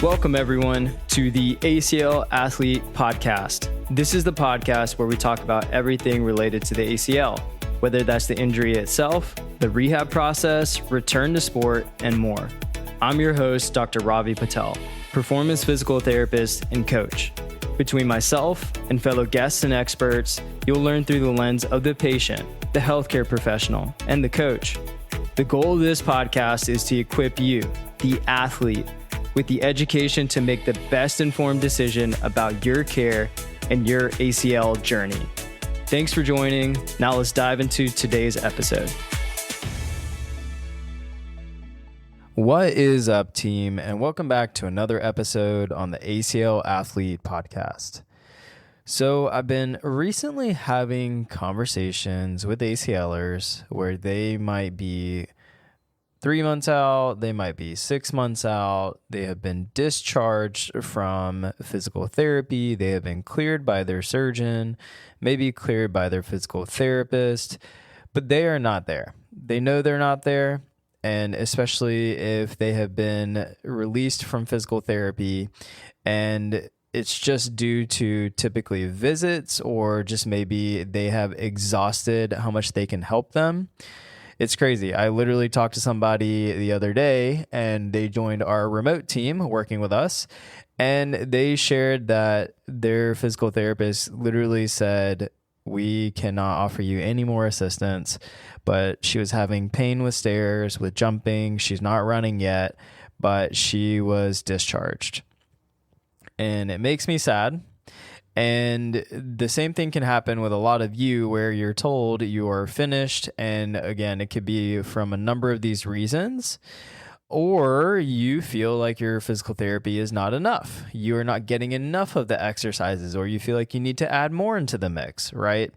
Welcome, everyone, to the ACL Athlete podcast. This is the podcast where we talk about everything related to the ACL, whether that's the injury itself, the rehab process, return to sport, and more. I'm your host, Dr. Ravi Patel, performance physical therapist and coach. Between myself and fellow guests and experts, you'll learn through the lens of the patient, the healthcare professional, and the coach. The goal of this podcast is to equip you, the athlete, with the education to make the best informed decision about your care and your ACL journey. Thanks for joining. Now let's dive into today's episode. What is up, team? And welcome back to another episode on the ACL Athlete podcast. So I've been recently having conversations with ACLers where they might be 3 months out, they might be 6 months out, they have been discharged from physical therapy, they have been cleared by their surgeon, maybe cleared by their physical therapist, but they are not there. They know they're not there, and especially if they have been released from physical therapy and it's just due to typically visits or just maybe they have exhausted how much they can help them. It's crazy. I literally talked to somebody the other day and they joined our remote team working with us, and they shared that their physical therapist literally said, "We cannot offer you any more assistance," but she was having pain with stairs, with jumping. She's not running yet, but she was discharged. And it makes me sad. And the same thing can happen with a lot of you where you're told you are finished. And again, it could be from a number of these reasons, or you feel like your physical therapy is not enough. You are not getting enough of the exercises, or you feel like you need to add more into the mix, right?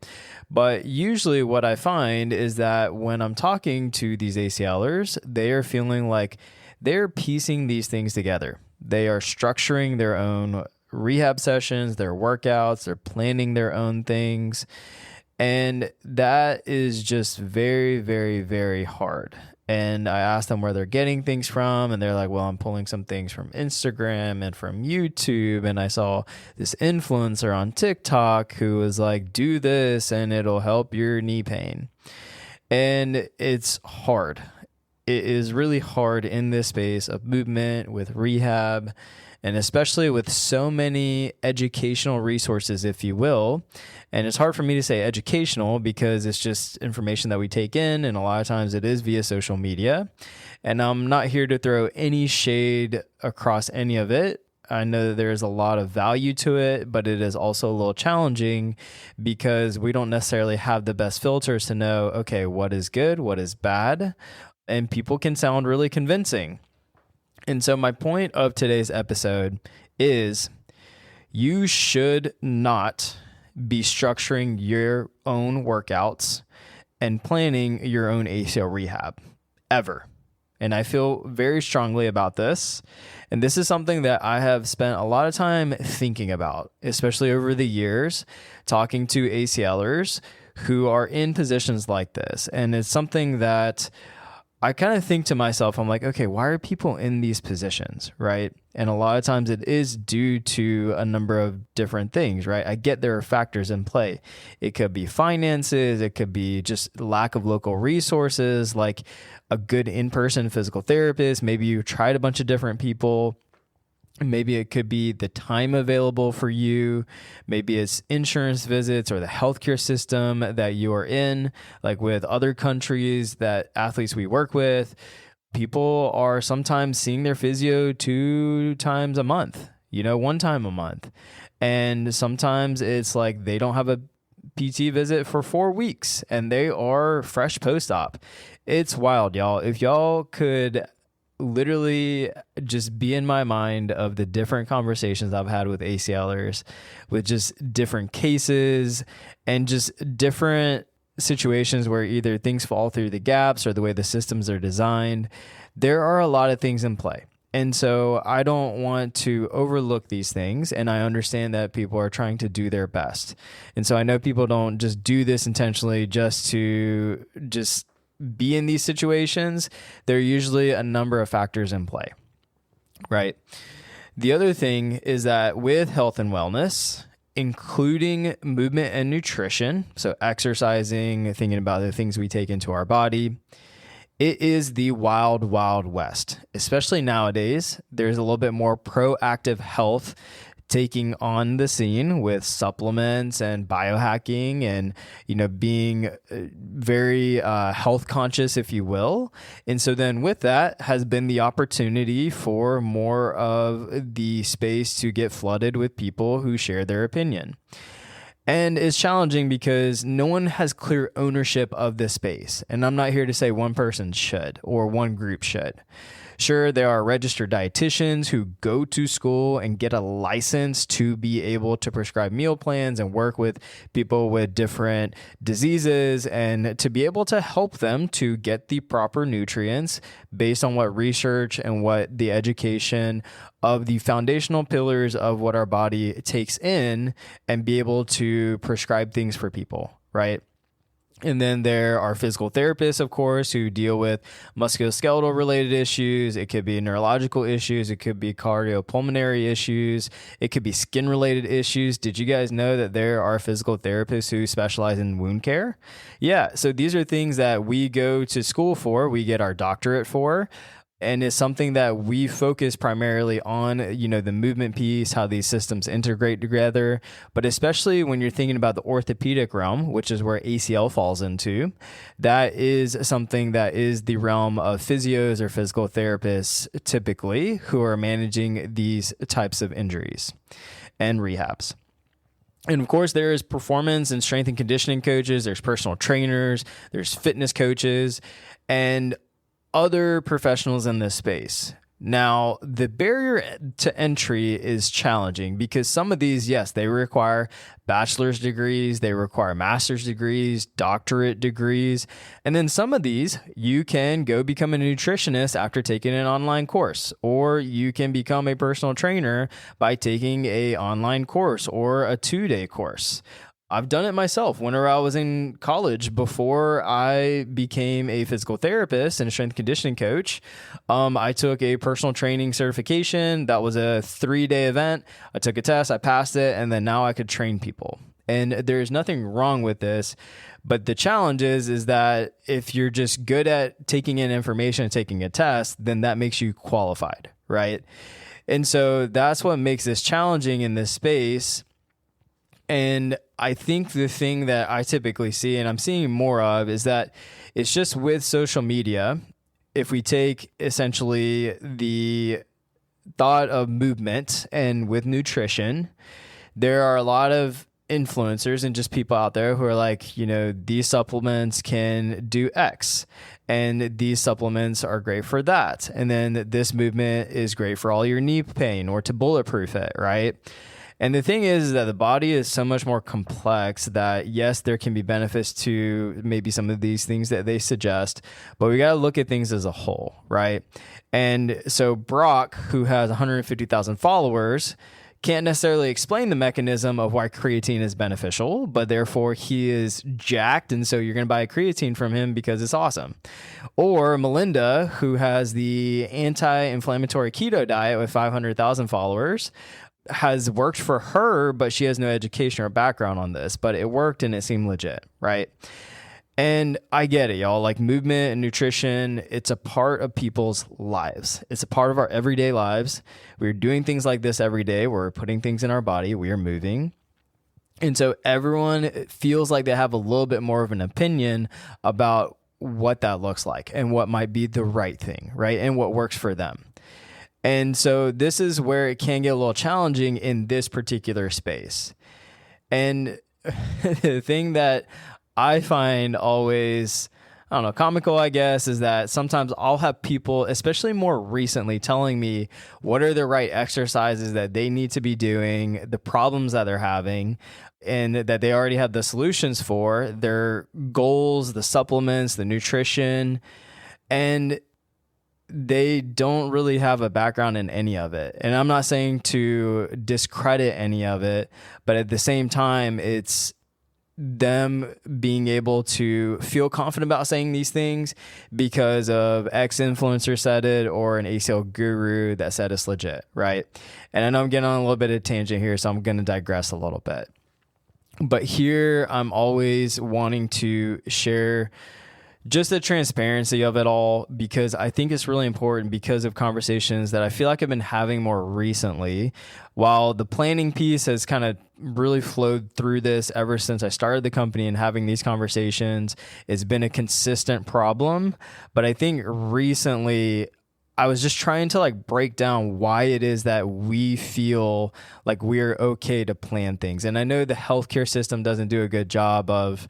But usually what I find is that when I'm talking to these ACLers, they are feeling like they're piecing these things together. They are structuring their own rehab sessions, their workouts, they're planning their own things. And that is just very, very, very hard. And I asked them where they're getting things from, and they're like, well, I'm pulling some things from Instagram and from YouTube. And I saw this influencer on TikTok who was like, do this and it'll help your knee pain. And it's hard. It is really hard in this space of movement with rehab, and especially with so many educational resources, if you will. And it's hard for me to say educational because it's just information that we take in, and a lot of times it is via social media. And I'm not here to throw any shade across any of it. I know that there's a lot of value to it, but it is also a little challenging because we don't necessarily have the best filters to know, okay, what is good, what is bad, and people can sound really convincing. And so my point of today's episode is you should not be structuring your own workouts and planning your own ACL rehab ever. And I feel very strongly about this. And this is something that I have spent a lot of time thinking about, especially over the years, talking to ACLers who are in positions like this. And it's something that I kind of think to myself, I'm like, okay, why are people in these positions, right? And a lot of times it is due to a number of different things, right? I get there are factors in play. It could be finances. It could be just lack of local resources, like a good in-person physical therapist. Maybe you tried a bunch of different people. Maybe it could be the time available for you. Maybe it's insurance visits or the healthcare system that you are in. Like with other countries that athletes we work with, people are sometimes seeing their physio 2 times a month, 1 time a month. And sometimes it's like they don't have a PT visit for 4 weeks and they are fresh post-op. It's wild, y'all. If y'all could literally just be in my mind of the different conversations I've had with ACLers, with just different cases and just different situations where either things fall through the gaps or the way the systems are designed. There are a lot of things in play. And so I don't want to overlook these things. And I understand that people are trying to do their best. And so I know people don't just do this intentionally just to be in these situations. There are usually a number of factors in play, right? The other thing is that with health and wellness, including movement and nutrition, so exercising, thinking about the things we take into our body, it is the wild, wild west. Especially nowadays, there's a little bit more proactive health taking on the scene with supplements and biohacking and, being very health conscious, if you will. And so then with that has been the opportunity for more of the space to get flooded with people who share their opinion. And it's challenging because no one has clear ownership of this space. And I'm not here to say one person should or one group should. Sure, there are registered dietitians who go to school and get a license to be able to prescribe meal plans and work with people with different diseases and to be able to help them to get the proper nutrients based on what research and what the education of the foundational pillars of what our body takes in and be able to prescribe things for people, right? And then there are physical therapists, of course, who deal with musculoskeletal related issues. It could be neurological issues. It could be cardiopulmonary issues. It could be skin related issues. Did you guys know that there are physical therapists who specialize in wound care? Yeah. So these are things that we go to school for. We get our doctorate for. And it's something that we focus primarily on, the movement piece, how these systems integrate together. But especially when you're thinking about the orthopedic realm, which is where ACL falls into, that is something that is the realm of physios or physical therapists typically who are managing these types of injuries and rehabs. And of course, there is performance and strength and conditioning coaches. There's personal trainers. There's fitness coaches. And other professionals in this space. Now, the barrier to entry is challenging because some of these, yes, they require bachelor's degrees, they require master's degrees, doctorate degrees, and then some of these, you can go become a nutritionist after taking an online course, or you can become a personal trainer by taking an online course or a 2-day course. I've done it myself whenever I was in college before I became a physical therapist and a strength conditioning coach. I took a personal training certification. That was a 3-day event. I took a test, I passed it, and then now I could train people. And there's nothing wrong with this. But the challenge is that if you're just good at taking in information and taking a test, then that makes you qualified, right? And so that's what makes this challenging in this space. And I think the thing that I typically see, and I'm seeing more of, is that it's just with social media, if we take essentially the thought of movement and with nutrition, there are a lot of influencers and just people out there who are like, these supplements can do X and these supplements are great for that. And then this movement is great for all your knee pain or to bulletproof it, right? And the thing is that the body is so much more complex that, yes, there can be benefits to maybe some of these things that they suggest, but we got to look at things as a whole, right? And so Brock, who has 150,000 followers, can't necessarily explain the mechanism of why creatine is beneficial, but therefore he is jacked, and so you're going to buy a creatine from him because it's awesome. Or Melinda, who has the anti-inflammatory keto diet with 500,000 followers, has worked for her, but she has no education or background on this, but it worked and it seemed legit, right? And I get it, y'all. Like movement and nutrition, it's a part of people's lives. It's a part of our everyday lives. We're doing things like this every day. We're putting things in our body. We are moving. And so everyone feels like they have a little bit more of an opinion about what that looks like and what might be the right thing, right? And what works for them. And so this is where it can get a little challenging in this particular space. And the thing that I find always, comical, I guess, is that sometimes I'll have people, especially more recently, telling me what are the right exercises that they need to be doing, the problems that they're having, and that they already have the solutions for, their goals, the supplements, the nutrition, and they don't really have a background in any of it. And I'm not saying to discredit any of it, but at the same time, them being able to feel confident about saying these things because of X influencer said it or an ACL guru that said it's legit, right? And I know I'm getting on a little bit of a tangent here, so I'm going to digress a little bit. But here I'm always wanting to share just the transparency of it all, because I think it's really important because of conversations that I feel like I've been having more recently. While the planning piece has kind of really flowed through this ever since I started the company and having these conversations, it's been a consistent problem. But I think recently I was just trying to like break down why it is that we feel like we're okay to plan things. And I know the healthcare system doesn't do a good job of,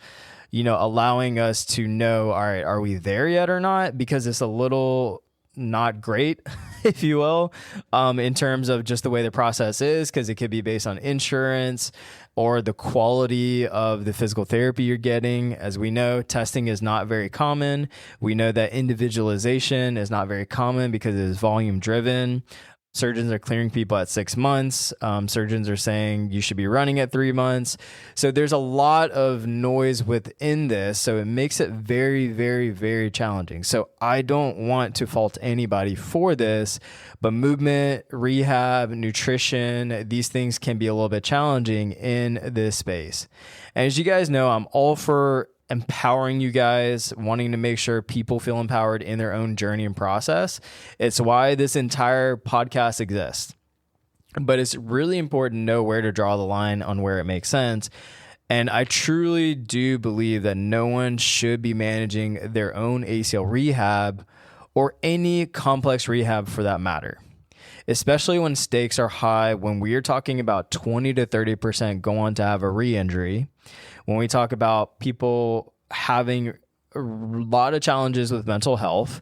allowing us to know, all right, are we there yet or not? Because it's a little not great, if you will, in terms of just the way the process is, because it could be based on insurance or the quality of the physical therapy you're getting. As we know, testing is not very common. We know that individualization is not very common because it is volume driven. Surgeons are clearing people at 6 months. Surgeons are saying you should be running at 3 months. So there's a lot of noise within this. So it makes it very, very, very challenging. So I don't want to fault anybody for this, but movement, rehab, nutrition, these things can be a little bit challenging in this space. And as you guys know, I'm all for empowering you guys, wanting to make sure people feel empowered in their own journey and process. It's why this entire podcast exists. But it's really important to know where to draw the line on where it makes sense. And I truly do believe that no one should be managing their own ACL rehab or any complex rehab for that matter, especially when stakes are high, when we are talking about 20 to 30% go on to have a re-injury. When we talk about people having a lot of challenges with mental health,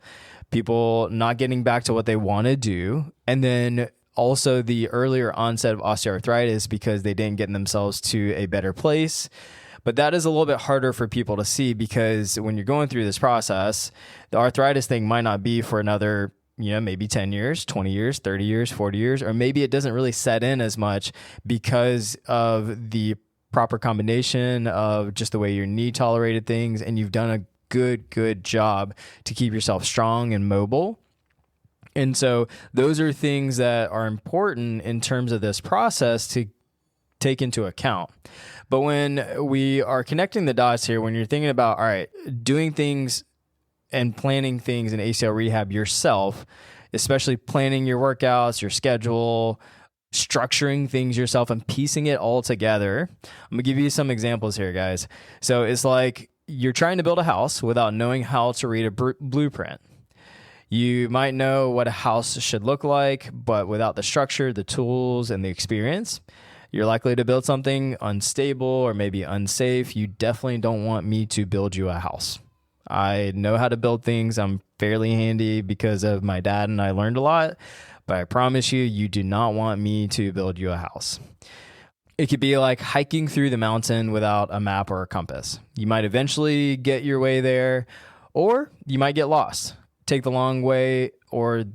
people not getting back to what they want to do, and then also the earlier onset of osteoarthritis because they didn't get themselves to a better place. But that is a little bit harder for people to see because when you're going through this process, the arthritis thing might not be for another maybe 10 years, 20 years, 30 years, 40 years, or maybe it doesn't really set in as much because of the proper combination of just the way your knee tolerated things, and you've done a good job to keep yourself strong and mobile. And so those are things that are important in terms of this process to take into account. But when we are connecting the dots here, when you're thinking about, all right, doing things and planning things in ACL rehab yourself, especially planning your workouts, your schedule, structuring things yourself and piecing it all together. I'm gonna give you some examples here, guys. So it's like you're trying to build a house without knowing how to read a blueprint. You might know what a house should look like, but without the structure, the tools, and the experience, you're likely to build something unstable or maybe unsafe. You definitely don't want me to build you a house. I know how to build things. I'm fairly handy because of my dad, and I learned a lot. But I promise you, you do not want me to build you a house. It could be like hiking through the mountain without a map or a compass. You might eventually get your way there, or you might get lost, take the long way, or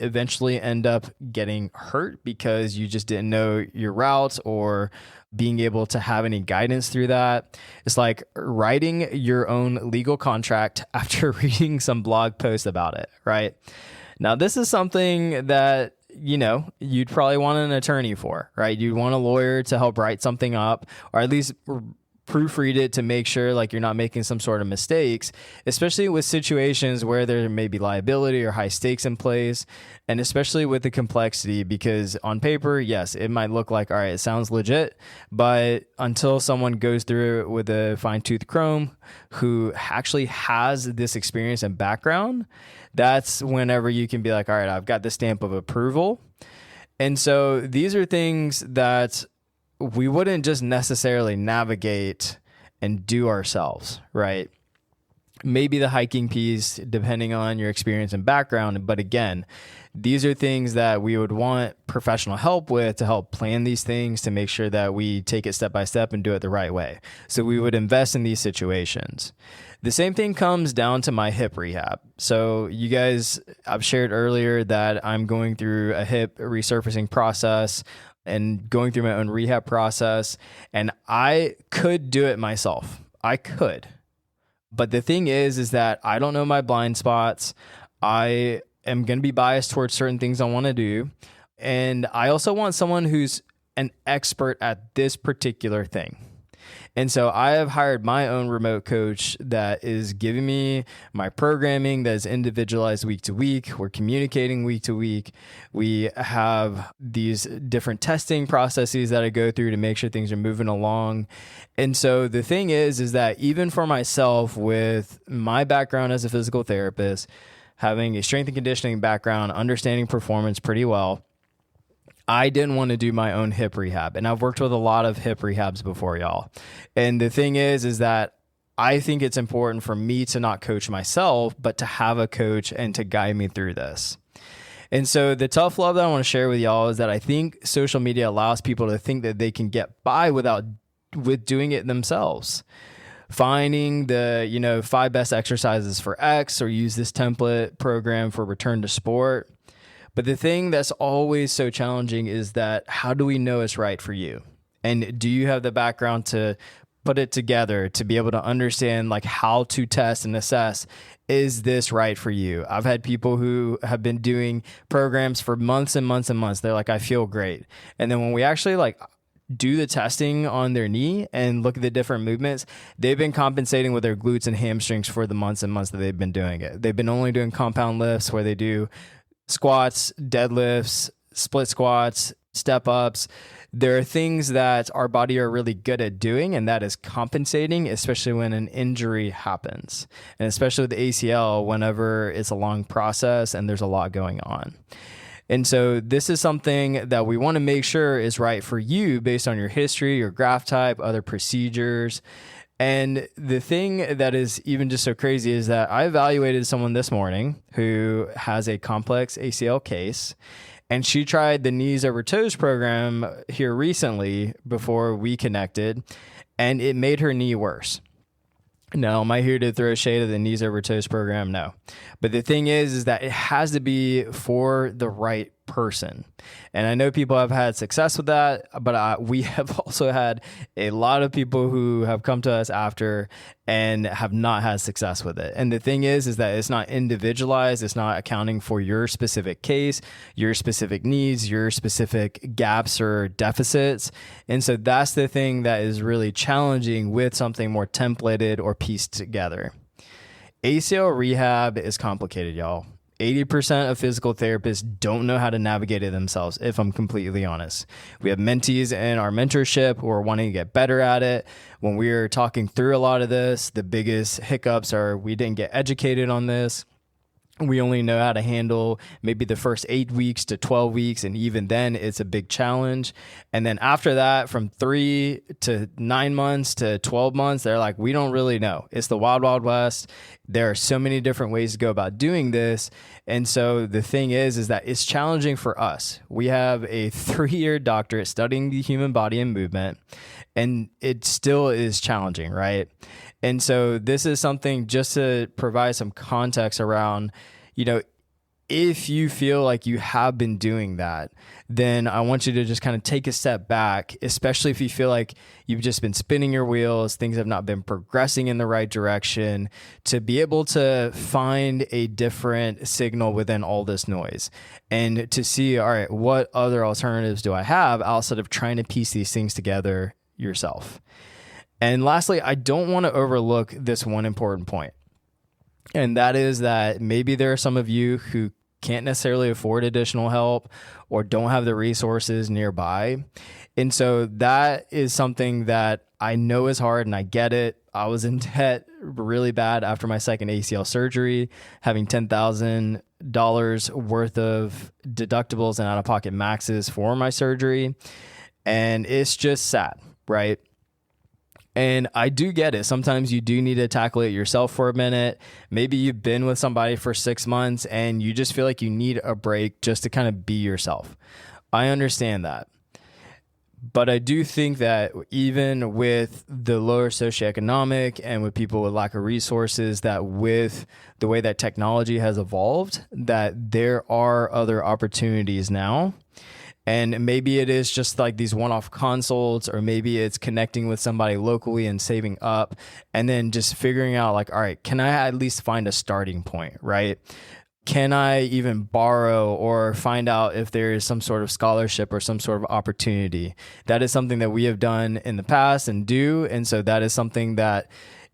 eventually end up getting hurt because you just didn't know your route or being able to have any guidance through that. It's like writing your own legal contract after reading some blog post about it, right? Now, this is something that, you'd probably want an attorney for, right? You'd want a lawyer to help write something up, or at least proofread it to make sure like you're not making some sort of mistakes, especially with situations where there may be liability or high stakes in place, and especially with the complexity, because on paper, yes, it might look like, all right, it sounds legit, but until someone goes through it with a fine-tooth comb who actually has this experience and background, that's whenever you can be like, all right, I've got the stamp of approval. And so these are things that we wouldn't just necessarily navigate and do ourselves, right? Maybe the hiking piece, depending on your experience and background. But again, these are things that we would want professional help with to help plan these things, to make sure that we take it step by step and do it the right way. So we would invest in these situations. The same thing comes down to my hip rehab. So you guys, I've shared earlier that I'm going through a hip resurfacing process. and going through my own rehab process. And I could do it myself. I could. But the thing is that I don't know my blind spots. I am going to be biased towards certain things I want to do. And I also want someone who's an expert at this particular thing. And so I have hired my own remote coach that is giving me my programming that is individualized week to week. We're communicating week to week. We have these different testing processes that I go through to make sure things are moving along. And so the thing is that even for myself, with my background as a physical therapist, having a strength and conditioning background, understanding performance pretty well, I didn't want to do my own hip rehab. And I've worked with a lot of hip rehabs before, y'all. And the thing is that I think it's important for me to not coach myself, but to have a coach and to guide me through this. And so the tough love that I want to share with y'all is that I think social media allows people to think that they can get by with doing it themselves. Finding the, 5 best exercises for X, or use this template program for return to sport. But the thing that's always so challenging is that how do we know it's right for you? And do you have the background to put it together to be able to understand like how to test and assess, is this right for you? I've had people who have been doing programs for months and months and months. They're like, I feel great. And then when we actually do the testing on their knee and look at the different movements, they've been compensating with their glutes and hamstrings for the months and months that they've been doing it. They've been only doing compound lifts where they do squats, deadlifts, split squats, step ups. There are things that our body are really good at doing, and that is compensating, especially when an injury happens. And especially with the ACL, whenever it's a long process and there's a lot going on. And so this is something that we want to make sure is right for you based on your history, your graft type, other procedures. And the thing that is even just so crazy is that I evaluated someone this morning who has a complex ACL case, and she tried the knees over toes program here recently before we connected, and it made her knee worse. No, am I here to throw shade at the knees over toes program? No. But the thing is that it has to be for the right person. And I know people have had success with that, but we have also had a lot of people who have come to us after and have not had success with it. And the thing is that it's not individualized. It's not accounting for your specific case, your specific needs, your specific gaps or deficits. And so that's the thing that is really challenging with something more templated or pieced together. ACL rehab is complicated, y'all. 80% of physical therapists don't know how to navigate it themselves, if I'm completely honest. We have mentees in our mentorship who are wanting to get better at it. When we're talking through a lot of this, the biggest hiccups are we didn't get educated on this. We only know how to handle maybe the first 8 weeks to 12 weeks. And even then, it's a big challenge. And then after that, from 3 to 9 months to 12 months, they're like, we don't really know. It's the wild, wild west. There are so many different ways to go about doing this. And so the thing is that it's challenging for us. We have a 3-year doctorate studying the human body and movement, and it still is challenging, right? And so this is something just to provide some context around, if you feel like you have been doing that, then I want you to just kind of take a step back, especially if you feel like you've just been spinning your wheels, things have not been progressing in the right direction, to be able to find a different signal within all this noise and to see, all right, what other alternatives do I have outside of trying to piece these things together yourself. And lastly, I don't want to overlook this one important point. And that is that maybe there are some of you who can't necessarily afford additional help or don't have the resources nearby. And so that is something that I know is hard, and I get it. I was in debt really bad after my second ACL surgery, having $10,000 worth of deductibles and out-of-pocket maxes for my surgery. And it's just sad, right? And I do get it. Sometimes you do need to tackle it yourself for a minute. Maybe you've been with somebody for 6 months and you just feel like you need a break just to kind of be yourself. I understand that. But I do think that even with the lower socioeconomic and with people with lack of resources, that with the way that technology has evolved, that there are other opportunities now. And maybe it is just like these one-off consults, or maybe it's connecting with somebody locally and saving up, and then just figuring out like, all right, can I at least find a starting point, right? Can I even borrow or find out if there is some sort of scholarship or some sort of opportunity? That is something that we have done in the past and do. And so that is something that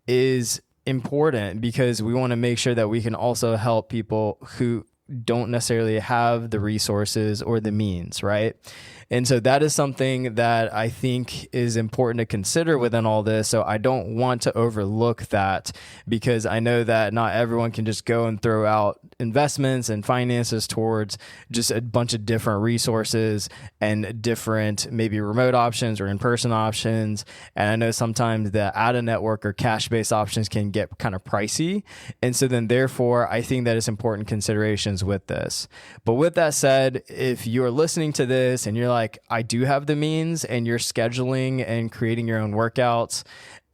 is important, because we want to make sure that we can also help people who don't necessarily have the resources or the means, right? And so that is something that I think is important to consider within all this. So I don't want to overlook that, because I know that not everyone can just go and throw out investments and finances towards just a bunch of different resources and different maybe remote options or in-person options. And I know sometimes the out-of-network or cash-based options can get kind of pricey. And so then therefore, I think that it's important considerations with this. But with that said, if you're listening to this and you're like, I do have the means, and you're scheduling and creating your own workouts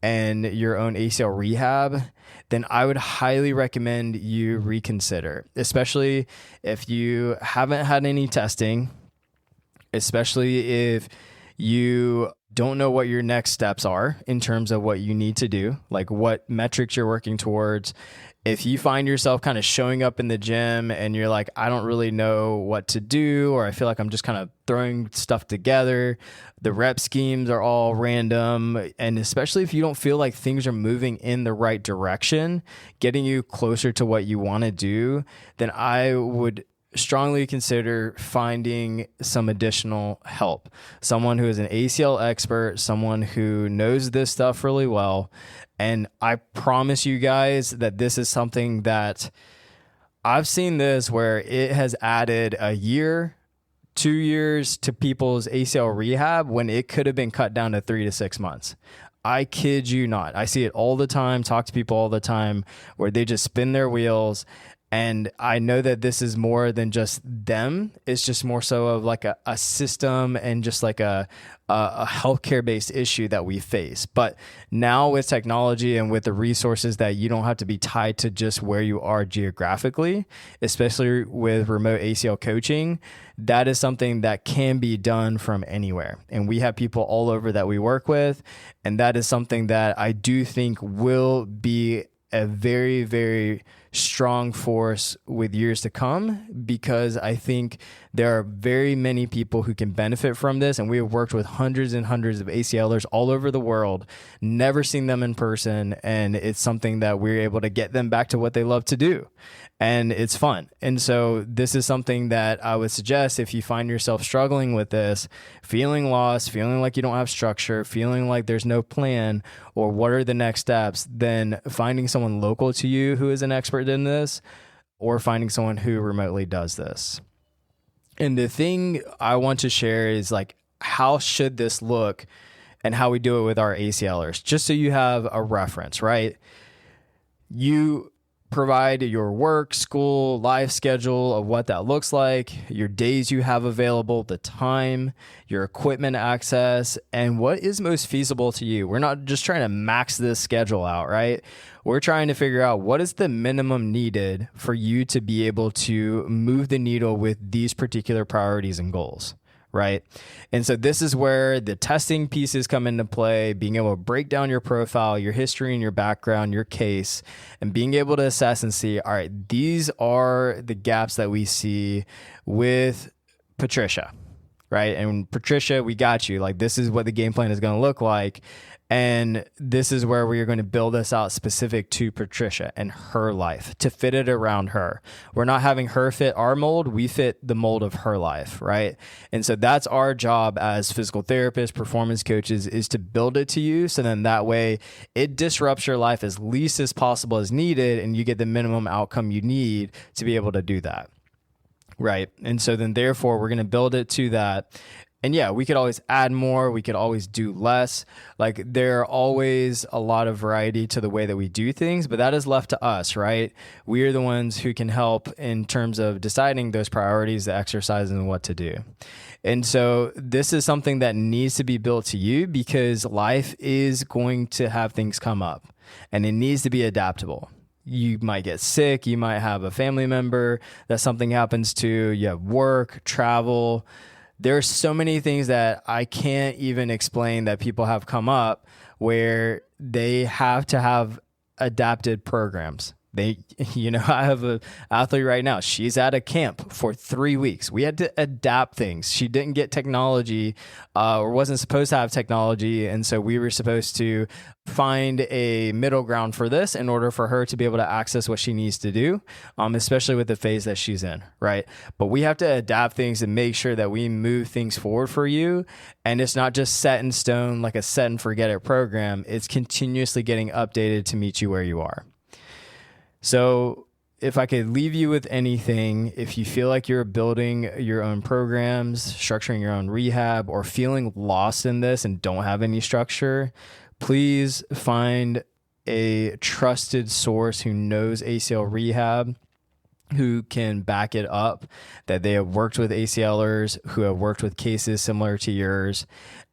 and your own ACL rehab, then I would highly recommend you reconsider, especially if you haven't had any testing, especially if you don't know what your next steps are in terms of what you need to do, like what metrics you're working towards. If you find yourself kind of showing up in the gym and you're like, I don't really know what to do, or I feel like I'm just kind of throwing stuff together, the rep schemes are all random, and especially if you don't feel like things are moving in the right direction, getting you closer to what you want to do, then I would strongly consider finding some additional help. Someone who is an ACL expert, someone who knows this stuff really well. And I promise you guys that this is something that I've seen this where it has added a year, 2 years to people's ACL rehab when it could have been cut down to 3 to 6 months. I kid you not. I see it all the time, talk to people all the time where they just spin their wheels. And I know that this is more than just them. It's just more so of like a system and just like a healthcare based issue that we face. But now with technology and with the resources that you don't have to be tied to just where you are geographically, especially with remote ACL coaching, that is something that can be done from anywhere. And we have people all over that we work with. And that is something that I do think will be a very, very strong force with years to come, because I think there are very many people who can benefit from this. And we have worked with hundreds and hundreds of ACLers all over the world, never seen them in person. And it's something that we're able to get them back to what they love to do. And it's fun. And so this is something that I would suggest if you find yourself struggling with this, feeling lost, feeling like you don't have structure, feeling like there's no plan, or what are the next steps, then finding someone local to you who is an expert in this, or finding someone who remotely does this. And the thing I want to share is like, how should this look and how we do it with our ACLers, just so you have a reference, right? You provide your work, school, life schedule of what that looks like, your days you have available, the time, your equipment access, and what is most feasible to you. We're not just trying to max this schedule out, right? We're trying to figure out what is the minimum needed for you to be able to move the needle with these particular priorities and goals. Right. And so this is where the testing pieces come into play, being able to break down your profile, your history and your background, your case, and being able to assess and see, all right, these are the gaps that we see with Patricia, right? And Patricia, we got you. Like, this is what the game plan is going to look like. And this is where we are going to build this out specific to Patricia and her life to fit it around her. We're not having her fit our mold. We fit the mold of her life, right? And so that's our job as physical therapists, performance coaches, is to build it to you. So then that way it disrupts your life as least as possible as needed, and you get the minimum outcome you need to be able to do that. Right. And so then therefore we're going to build it to that. And yeah, we could always add more. We could always do less. Like, there are always a lot of variety to the way that we do things, but that is left to us, right? We are the ones who can help in terms of deciding those priorities, the exercises, and what to do. And so this is something that needs to be built to you, because life is going to have things come up and it needs to be adaptable. You might get sick. You might have a family member that something happens to. You have work, travel, There's so many things that I can't even explain that people have come up where they have to have adapted programs. I have an athlete right now. She's at a camp for 3 weeks. We had to adapt things. She didn't get technology or wasn't supposed to have technology. And so we were supposed to find a middle ground for this in order for her to be able to access what she needs to do, especially with the phase that she's in, right? But we have to adapt things and make sure that we move things forward for you. And it's not just set in stone, like a set and forget it program. It's continuously getting updated to meet you where you are. So if I could leave you with anything, if you feel like you're building your own programs, structuring your own rehab, or feeling lost in this and don't have any structure, please find a trusted source who knows ACL rehab, who can back it up, that they have worked with ACLers, who have worked with cases similar to yours,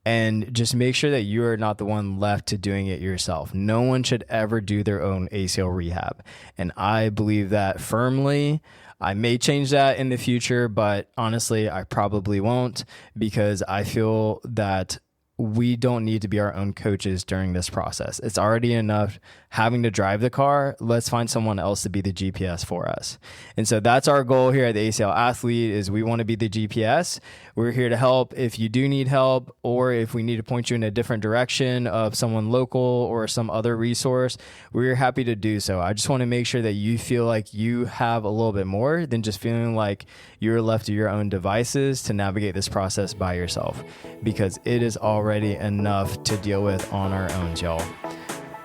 and just make sure that you are not the one left to doing it yourself. No one should ever do their own ACL rehab. And I believe that firmly. I may change that in the future, but honestly, I probably won't, because I feel that we don't need to be our own coaches during this process. It's already enough having to drive the car. Let's find someone else to be the GPS for us. And so that's our goal here at the ACL Athlete, is we want to be the GPS. We're here to help if you do need help, or if we need to point you in a different direction of someone local or some other resource, we're happy to do so. I just want to make sure that you feel like you have a little bit more than just feeling like you're left to your own devices to navigate this process by yourself, because it is already enough to deal with on our own, y'all.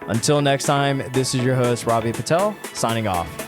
Until next time, this is your host, Robbie Patel, signing off.